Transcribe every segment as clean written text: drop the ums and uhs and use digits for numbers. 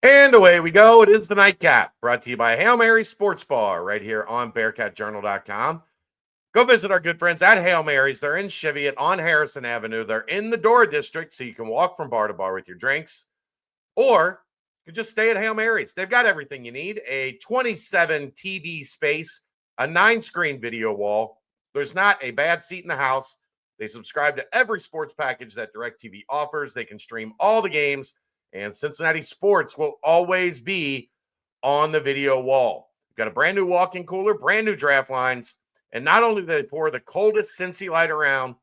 And away we go. It is the Nightcap, brought to you by Hail Mary Sports Bar right here on BearcatJournal.com. Go visit our good friends at Hail Mary's. They're in Cheviot on Harrison Avenue. They're in the Dora District, so you can walk from bar to bar with your drinks. Or you can just stay at Hail Mary's. They've got everything you need. A 27 TV space, a 9-screen video wall. There's not a bad seat in the house. They subscribe to every sports package that DirecTV offers. They can stream all the games, and Cincinnati sports will always be on the video wall. We've got a brand new walk-in cooler, brand new draft lines, and not only do they pour the coldest Cincy Light around,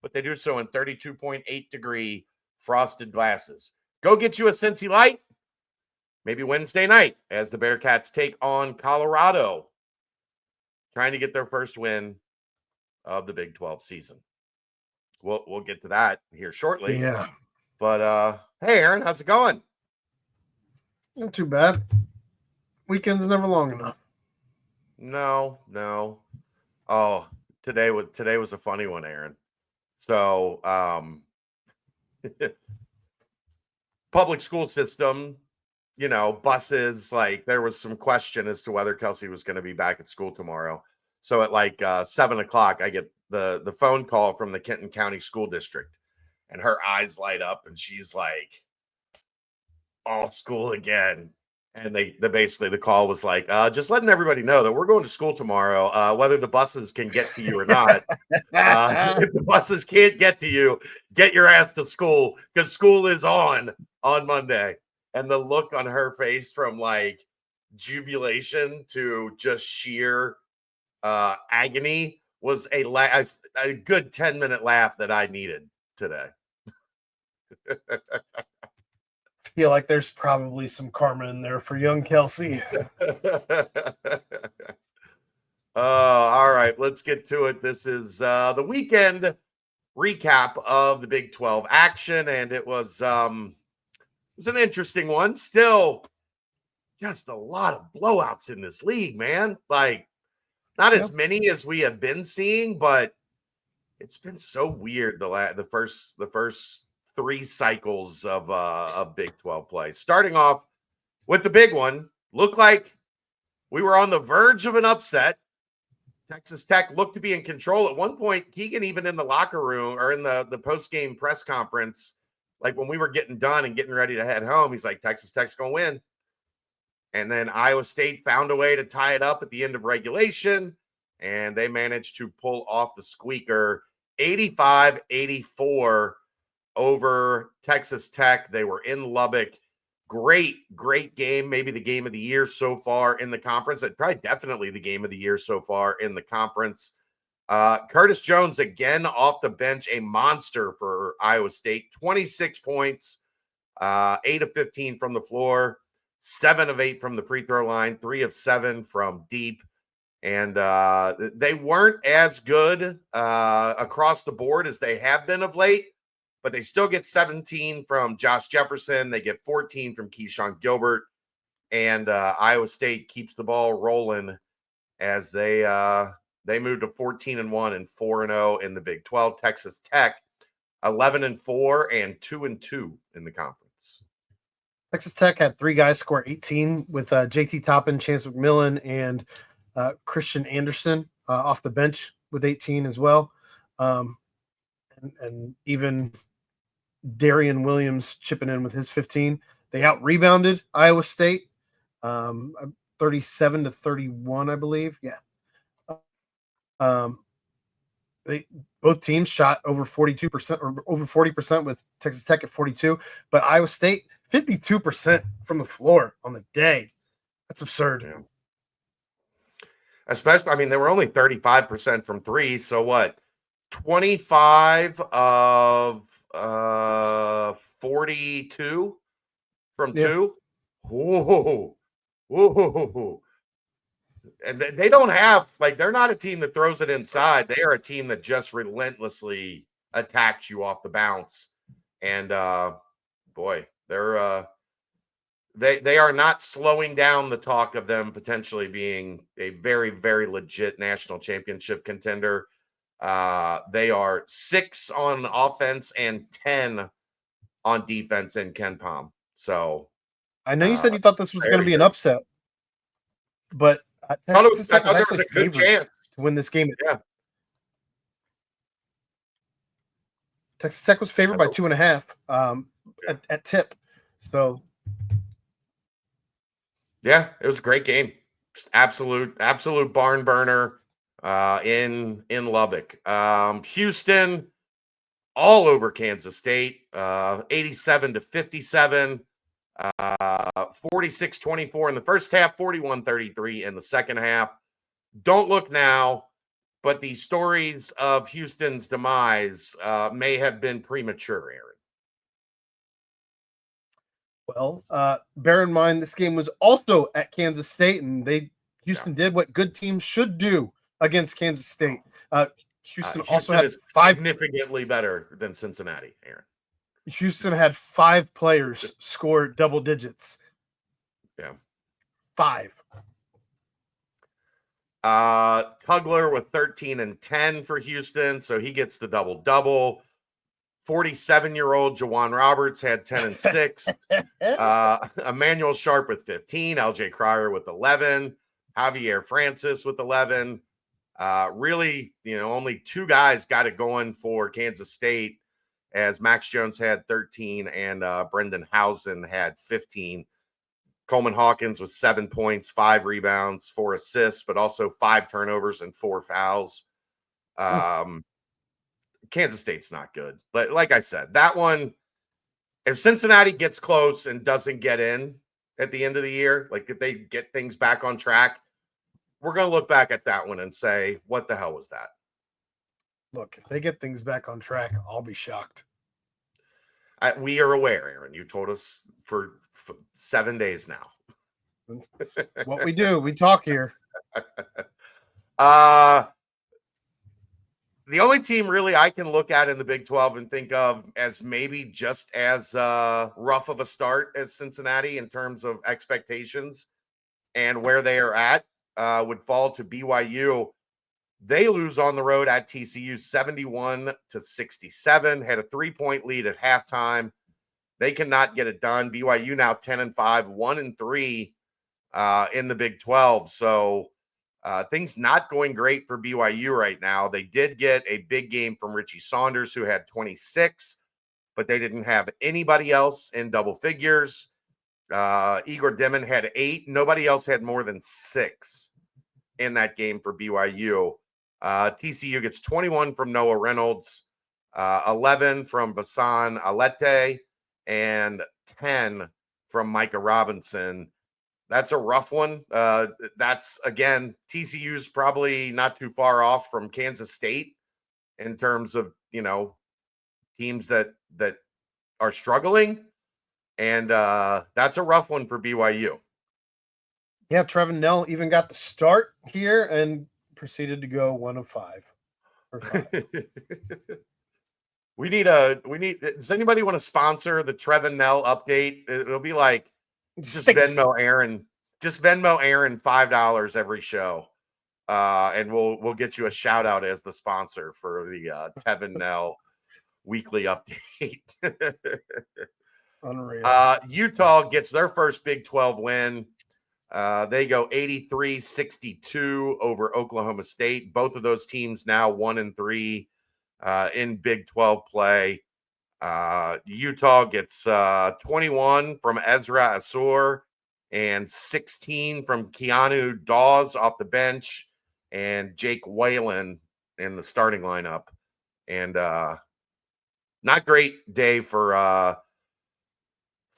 but they do so in 32.8-degree frosted glasses. Go get you a Cincy Light, maybe Wednesday night, as the Bearcats take on Colorado, trying to get their first win of the Big 12 season. We'll get to that here shortly. Yeah. But hey, Aaron, how's it going? Not too bad. Weekend's never long enough. No. Oh, today was a funny one, Aaron. So, public school system, buses, like there was some question as to whether Kelsey was going to be back at school tomorrow. So at like 7:00, I get the phone call from the Kenton County School District, and her eyes light up, and she's like, "All school again." And they basically, the call was like, just letting everybody know that we're going to school tomorrow, whether the buses can get to you or not. If the buses can't get to you, get your ass to school, because school is on Monday. And the look on her face from like jubilation to just sheer agony was a good 10-minute laugh that I needed today. Feel like there's probably some karma in there for young Kelsey. All right, let's get to it. This is the weekend recap of the Big 12 action, and it was an interesting one. Still, just a lot of blowouts in this league, man. Like, not as many as we have been seeing, but it's been so weird the first 3 cycles of Big 12 play. Starting off with the big one, looked like we were on the verge of an upset. Texas Tech looked to be in control. At one point, Keegan, even in the locker room or in the post-game press conference, like when we were getting done and getting ready to head home, he's like, Texas Tech's going to win. And then Iowa State found a way to tie it up at the end of regulation, and they managed to pull off the squeaker 85-84 over Texas Tech. They were in Lubbock. Great game. Maybe the game of the year so far in the conference. Probably definitely the game of the year so far in the conference. Curtis Jones, again, off the bench, a monster for Iowa State. 26 points, 8 of 15 from the floor, 7 of 8 from the free throw line, 3 of 7 from deep. And they weren't as good across the board as they have been of late, but they still get 17 from Josh Jefferson. They get 14 from Keyshawn Gilbert. And Iowa State keeps the ball rolling as they moved to 14-1 and 4-0 in the Big 12. Texas Tech 11-4 and 2-2 in the conference. Texas Tech had 3 guys score 18 with JT Toppin, Chance McMillan, and Christian Anderson off the bench with 18 as well. And even Darian Williams chipping in with his 15. They out-rebounded Iowa State 37-31, I believe. Yeah. Both teams shot over 42% or over 40% with Texas Tech at 42, but Iowa State 52% from the floor on the day. That's absurd. Yeah. Especially, they were only 35% from 3, so what? 25 of 42 from 2. Whoa. And they don't have, they're not a team that throws it inside. They are a team that just relentlessly attacks you off the bounce. And boy, they are not slowing down the talk of them potentially being a very, very legit national championship contender. They are 6 on offense and 10 on defense in Ken Palm. So I know you said you thought this was going to be an upset, but Texas Tech was actually favored to win this game. Yeah. Texas Tech was favored by 2.5 at tip. So, yeah, it was a great game. Just absolute barn burner in Lubbock. Houston all over Kansas State, 87-57, 46-24 in the first half, 41-33 in the second half. Don't look now, but the stories of Houston's demise may have been premature, Aaron. Well, bear in mind this game was also at Kansas State, and Houston did what good teams should do against Kansas State. Houston also had significantly better than Cincinnati, Aaron. Houston had 5 players score double digits. Yeah. 5. Tugler with 13 and 10 for Houston, so he gets the double-double. 47-year-old Jawan Roberts had 10 and 6. Emmanuel Sharp with 15. LJ Cryer with 11. Javier Francis with 11. Really, only 2 guys got it going for Kansas State, as Max Jones had 13 and Brendan Housen had 15. Coleman Hawkins with 7 points, 5 rebounds, 4 assists, but also 5 turnovers and 4 fouls. Kansas State's not good. But like I said, that one, if Cincinnati gets close and doesn't get in at the end of the year, like if they get things back on track, we're going to look back at that one and say, what the hell was that? Look, if they get things back on track, I'll be shocked. We are aware, Aaron. You told us for 7 days now. That's what we do. We talk here. The only team really I can look at in the Big 12 and think of as maybe just as rough of a start as Cincinnati in terms of expectations and where they are at would fall to BYU. They lose on the road at TCU 71-67, had a 3-point lead at halftime. They cannot get it done. BYU now 10-5, 1-3 in the Big 12. So things not going great for BYU right now. They did get a big game from Richie Saunders, who had 26, but they didn't have anybody else in double figures. Igor Dimon had 8. Nobody else had more than 6 in that game for BYU. TCU gets 21 from Noah Reynolds, 11 from Vasan Alete, and 10 from Micah Robinson. That's a rough one. That's, again, TCU's probably not too far off from Kansas State in terms of, teams that are struggling. And that's a rough one for BYU. Yeah, Trevin Nell even got the start here and proceeded to go 1 of 5 for 5. Does anybody want to sponsor the Trevin Nell update? It'll be like, just Venmo Aaron $5 every show. And we'll get you a shout out as the sponsor for the Tevin Nell weekly update. Unreal. Utah gets their first Big 12 win. They go 83-62 over Oklahoma State. Both of those teams now 1-3 in Big 12 play. Utah gets 21 from Ezra Asur and 16 from Keanu Dawes off the bench and Jake Whalen in the starting lineup. And not great day for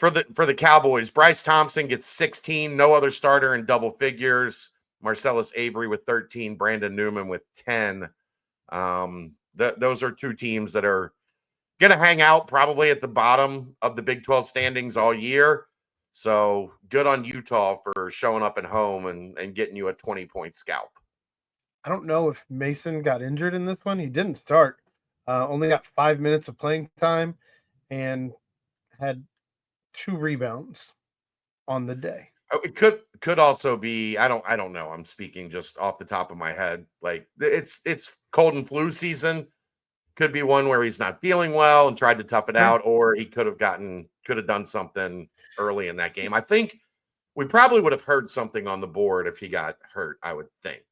the Cowboys. Bryce Thompson gets 16, no other starter in double figures. Marcellus Avery with 13, Brandon Newman with 10. Those are 2 teams that are going to hang out probably at the bottom of the Big 12 standings all year. So good on Utah for showing up at home and getting you a 20-point scalp. I don't know if Mason got injured in this one. He didn't start. Only got 5 minutes of playing time and had 2 rebounds on the day. It could also be, I don't know. I'm speaking just off the top of my head. Like it's cold and flu season. could be one where he's not feeling well and tried to tough it Sure. out, or he could have done something early in that game. I think we probably would have heard something on the board if he got hurt, I would think.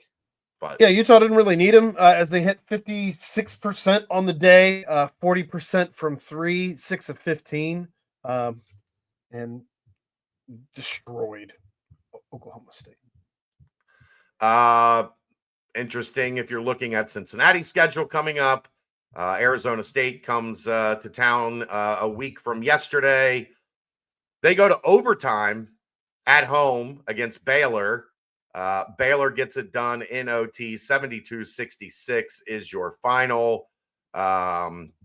But Yeah, Utah didn't really need him as they hit 56% on the day, 40% from 3, 6 of 15, and destroyed Oklahoma State. Interesting if you're looking at Cincinnati's schedule coming up. Arizona State comes to town a week from yesterday. They go to overtime at home against Baylor. Baylor gets it done in OT. 72-66 is your final.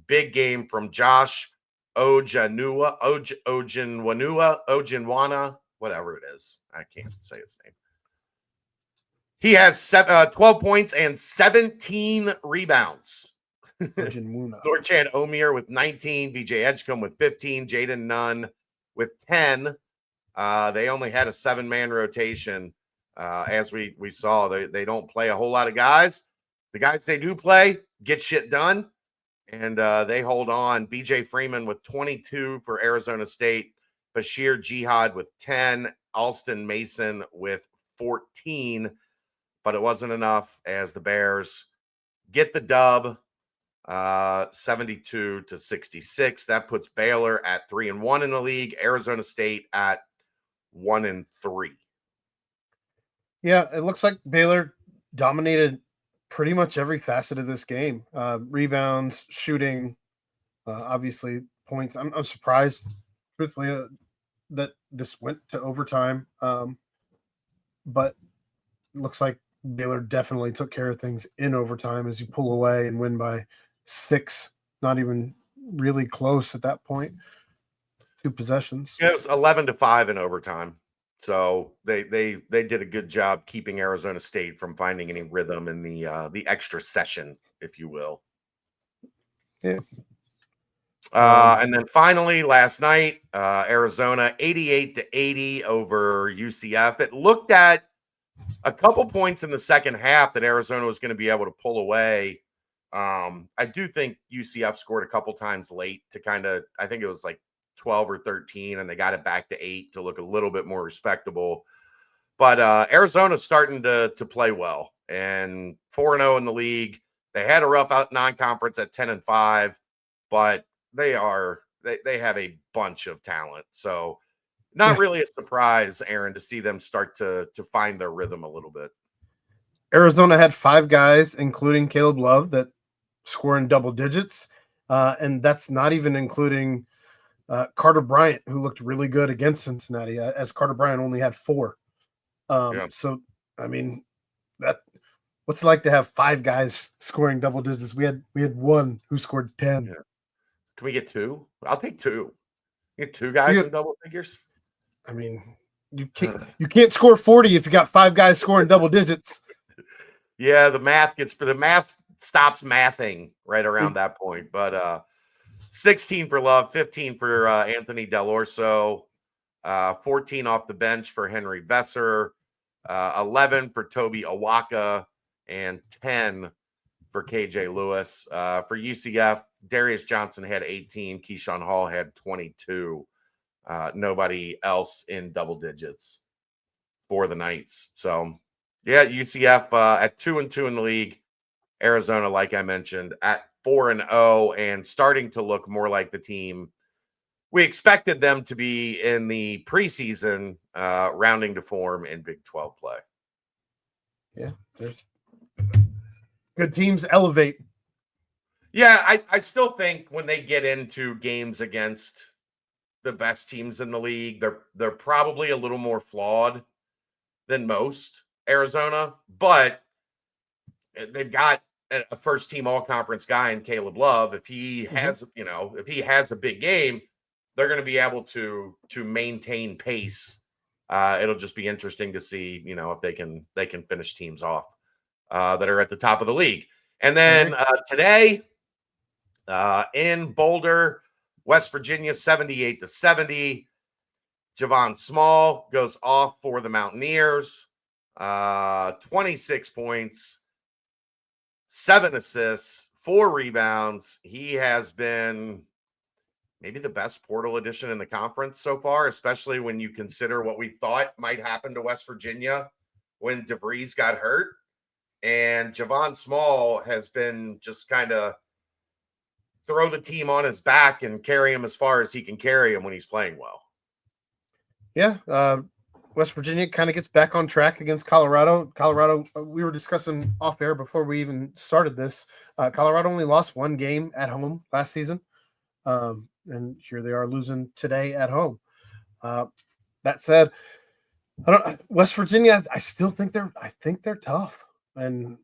Big game from Josh Ojanwana, whatever it is. I can't say his name. He has 12 points and 17 rebounds. Norchan Omier with 19, BJ Edgecombe with 15, Jaden Nunn with 10. They only had a 7-man rotation. As we saw, they don't play a whole lot of guys. The guys they do play get shit done, and they hold on. BJ Freeman with 22 for Arizona State, Bashir Jihad with 10, Alston Mason with 14, but it wasn't enough as the Bears get the dub, 72-66. That puts Baylor at 3-1 in the league, Arizona State at 1-3. Yeah, it looks like Baylor dominated pretty much every facet of this game. Rebounds, shooting, obviously points. I'm surprised, truthfully, that this went to overtime. But it looks like Baylor definitely took care of things in overtime as you pull away and win by 6, not even really close at that point. 2 possessions. It was 11-5 in overtime. So they did a good job keeping Arizona State from finding any rhythm in the extra session, if you will. Yeah. And then finally, last night, Arizona 88-80 over UCF. It looked at a couple points in the second half that Arizona was going to be able to pull away. I do think UCF scored a couple times late to I think it was like 12 or 13, and they got it back to 8 to look a little bit more respectable. But Arizona's starting to play well, and 4-0 in the league. They had a rough non-conference at 10-5, but they have a bunch of talent. So not really a surprise, Aaron, to see them start to find their rhythm a little bit. Arizona had 5 guys, including Caleb Love, that score in double digits. And that's not even including Carter Bryant, who looked really good against Cincinnati, as Carter Bryant only had 4. So, I mean, what's it like to have 5 guys scoring double digits? We had 1 who scored 10. Yeah. Can we get 2? I'll take 2. Get 2 guys in double figures. I mean, you can't score 40 if you got 5 guys scoring double digits. Yeah, the math stops mathing right around that point. But 16 for Love, 15 for Anthony Del Orso, 14 off the bench for Henry Vesser, 11 for Toby Awaka, and 10 for KJ Lewis. For UCF, Darius Johnson had 18, Keyshawn Hall had 22. Nobody else in double digits for the Knights. So, yeah, UCF at 2-2 in the league. Arizona, like I mentioned, at 4-0 and starting to look more like the team we expected them to be in the preseason, rounding to form in Big 12 play. Yeah, there's good teams elevate. Yeah, I still think when they get into games against the best teams in the league, they're probably a little more flawed than most, Arizona, but they've got a first team all conference guy in Caleb Love. If he has, if he has a big game, they're going to be able to maintain pace. It'll just be interesting to see, if they can finish teams off that are at the top of the league. And then today in Boulder, West Virginia, 78-70. Javon Small goes off for the Mountaineers. 26 points, 7 assists, 4 rebounds. He has been maybe the best portal addition in the conference so far, especially when you consider what we thought might happen to West Virginia when DeVries got hurt. And Javon Small has been just kind of throw the team on his back and carry him as far as he can carry him when he's playing well. Yeah, West Virginia kind of gets back on track against Colorado. Colorado, we were discussing off air before we even started this. Colorado only lost 1 game at home last season, and here they are losing today at home. That said, West Virginia. I still think they're tough, and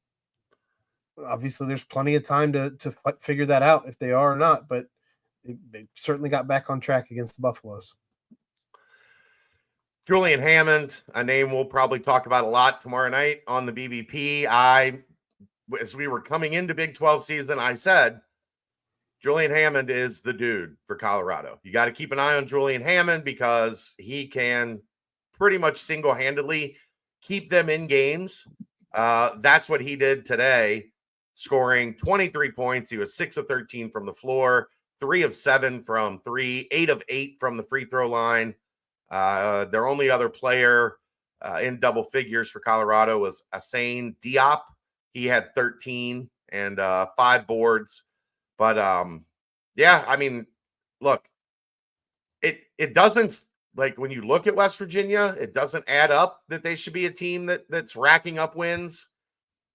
obviously there's plenty of time to figure that out if they are or not. But they certainly got back on track against the Buffaloes. Julian Hammond, a name we'll probably talk about a lot tomorrow night on the BBP. As we were coming into Big 12 season, I said Julian Hammond is the dude for Colorado. You got to keep an eye on Julian Hammond because he can pretty much single-handedly keep them in games. That's what he did today, scoring 23 points. He was 6 of 13 from the floor, 3 of 7 from 3, 8 of 8 from the free throw line. Their only other player in double figures for Colorado was Asane Diop. He had 13 and 5 boards. But yeah, I mean, look, it doesn't, like, when you look at West Virginia, it doesn't add up that they should be a team that's racking up wins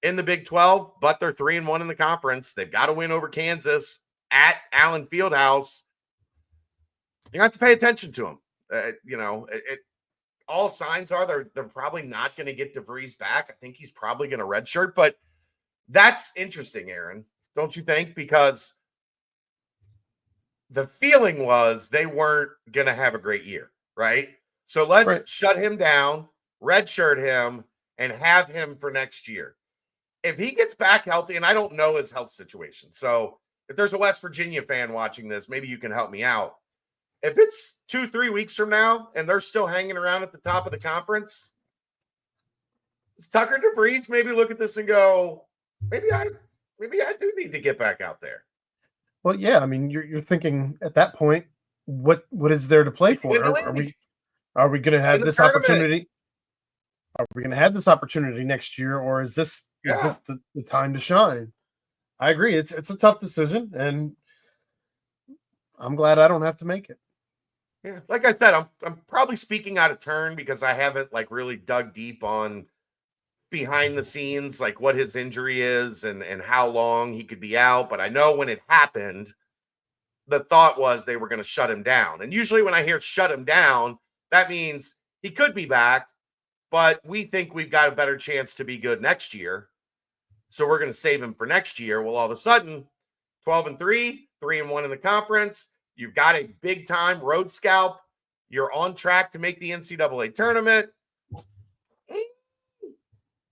in the Big 12, but they're 3-1 in the conference. They've got to win over Kansas at Allen Fieldhouse. You have to pay attention to them. All signs are they're probably not going to get DeVries back. I think he's probably going to redshirt, but that's interesting, Aaron, don't you think? Because the feeling was they weren't going to have a great year, right? So let's shut him down, redshirt him, and have him for next year. If he gets back healthy, and I don't know his health situation, so if there's a West Virginia fan watching this, maybe you can help me out. If it's 2-3 weeks from now and they're still hanging around at the top of the conference, does Tucker DeVries maybe look at this and go, maybe I do need to get back out there? Well, yeah, I mean, you're thinking at that point, what is there to play for? Are we going to have this opportunity? Are we going to have this opportunity next year, or is this the time to shine? I agree. It's a tough decision, and I'm glad I don't have to make it. Yeah, like I said, I'm probably speaking out of turn because I haven't really dug deep on behind the scenes, like what his injury is and how long he could be out. But I know when it happened, the thought was they were going to shut him down. And usually when I hear shut him down, that means he could be back, but we think we've got a better chance to be good next year. So we're going to save him for next year. Well, all of a sudden, 12-3, 3-1 in the conference. You've got a big time road scalp. You're on track to make the NCAA tournament.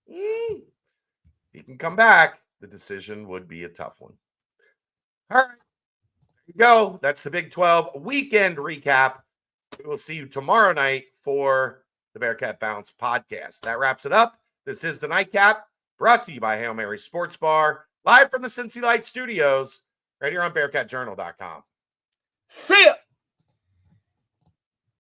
He can come back. The decision would be a tough one. All right. There you go. That's the Big 12 weekend recap. We will see you tomorrow night for the Bearcat Bounce podcast. That wraps it up. This is the Nightcap, brought to you by Hail Mary Sports Bar, live from the Cincy Light Studios, right here on BearcatJournal.com. See ya!